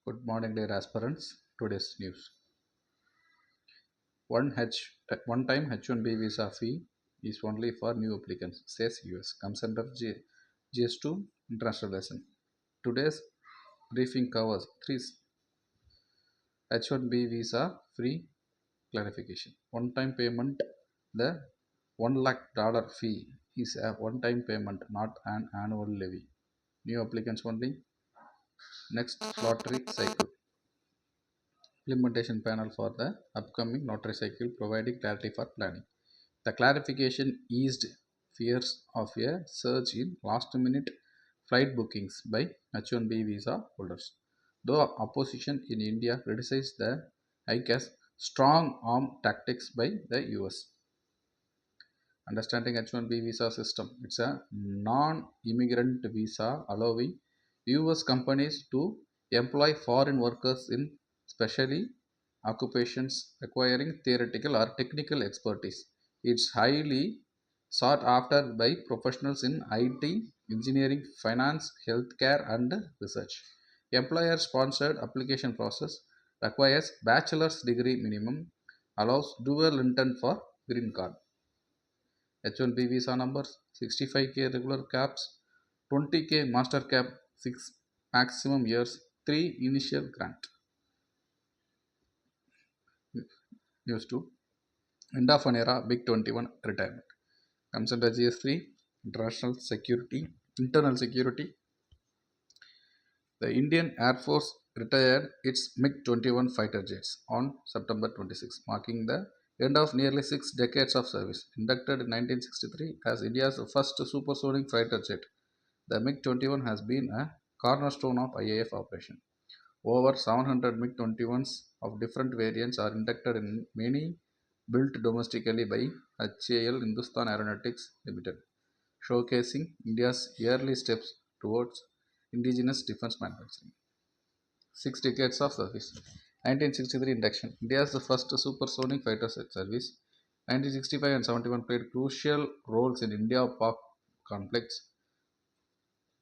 Good morning, dear aspirants. Today's news. One-time H-1B visa fee is only for new applicants, says US. Comes under GS2 international lesson. Today's briefing covers three H-1B visa free clarification. One-time payment. The $1 lakh fee is a one-time payment, not an annual levy. New applicants only. Next, lottery cycle. Implementation panel for the upcoming lottery cycle, providing clarity for planning. The clarification eased fears of a surge in last minute flight bookings by H-1B visa holders. Though opposition in India criticized the hike as strong arm tactics by the US. Understanding H-1B visa system. It's a non-immigrant visa allowing US companies to employ foreign workers in specially occupations requiring theoretical or technical expertise. It's highly sought after by professionals in IT, engineering, finance, healthcare, and research. Employer sponsored application process requires bachelor's degree minimum, allows dual intent for green card. H-1B visa numbers 65K regular caps, 20K master cap, 6 maximum years, 3 initial grant. News 2. End of an era, Big 21 retirement. Comes under GS3, internal security. The Indian Air Force retired its MiG-21 fighter jets on September 26, marking the end of nearly 6 decades of service. Inducted in 1963 as India's first supersonic fighter jet, the MiG-21 has been a cornerstone of IAF operation. Over 700 MiG-21s of different variants are inducted in many built domestically by HAL Hindustan Aeronautics Limited, showcasing India's early steps towards indigenous defense manufacturing. 6 decades of service. 1963 induction. India's first supersonic fighter service. 1965 and 71 played crucial roles in India-Pak conflicts.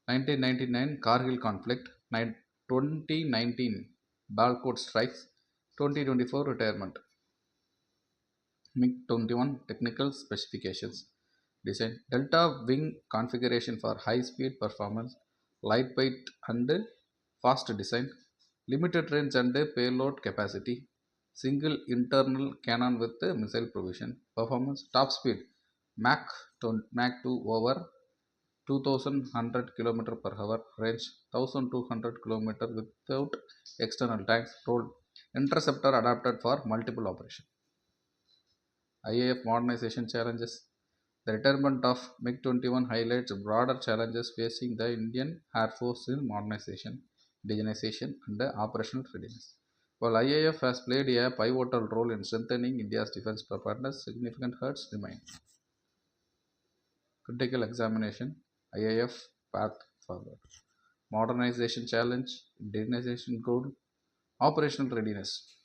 1999 Kargil conflict. 2019 Balkot strikes. 2024 retirement. MiG-21 technical specifications. Design. Delta wing configuration for high speed performance, lightweight and fast design, limited range and payload capacity, single internal cannon with missile provision, performance, top speed, Mach 2 over 2100 km per hour, range 1200 km without external tanks, rolled, interceptor adapted for multiple operation. IAF modernization challenges. The retirement of MiG-21 highlights broader challenges facing the Indian Air Force in modernization, indigenization, and operational readiness. While IAF has played a pivotal role in strengthening India's defense preparedness, significant hurdles remain. Critical examination, IAF path forward. Modernization challenge, indigenization goal, operational readiness.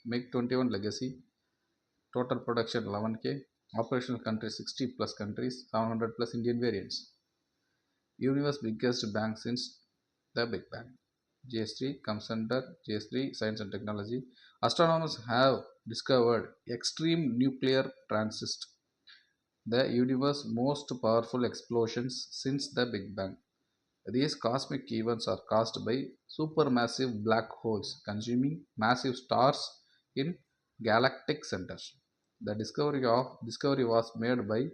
MiG-21 legacy, total production 11K, operational countries 60 plus countries, 700 plus Indian variants. Universe biggest bang since the Big Bang. GS3 comes under GS3 Science and Technology. Astronomers have discovered extreme nuclear transist, the universe's most powerful explosions since the Big Bang. These cosmic events are caused by supermassive black holes consuming massive stars in galactic centers. The discovery was made by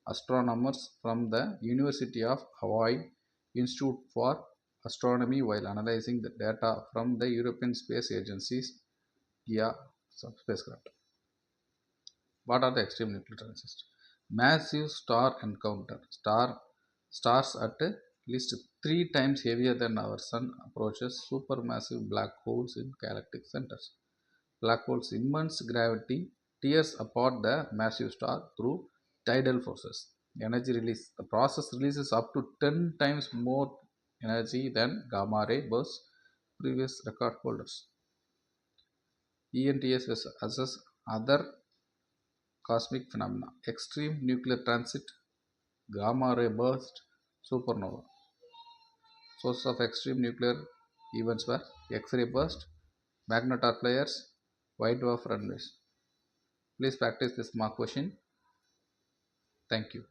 astronomers from the University of Hawaii Institute for Astronomy while analyzing the data from the European Space Agency's GEA spacecraft. What are the extreme nuclear transistors? Massive star encounter. Stars at least 3 times heavier than our sun approaches supermassive black holes in galactic centers. Black holes' immense gravity tears apart the massive star through tidal forces. Energy release. The process releases up to 10 times more energy than gamma ray bursts, previous record holders. ENTS assess other cosmic phenomena: extreme nuclear transit, gamma ray burst, supernova. Source of extreme nuclear Events were X-ray burst, magnetar flares, white dwarf runways. Please practice this mock question. Thank you.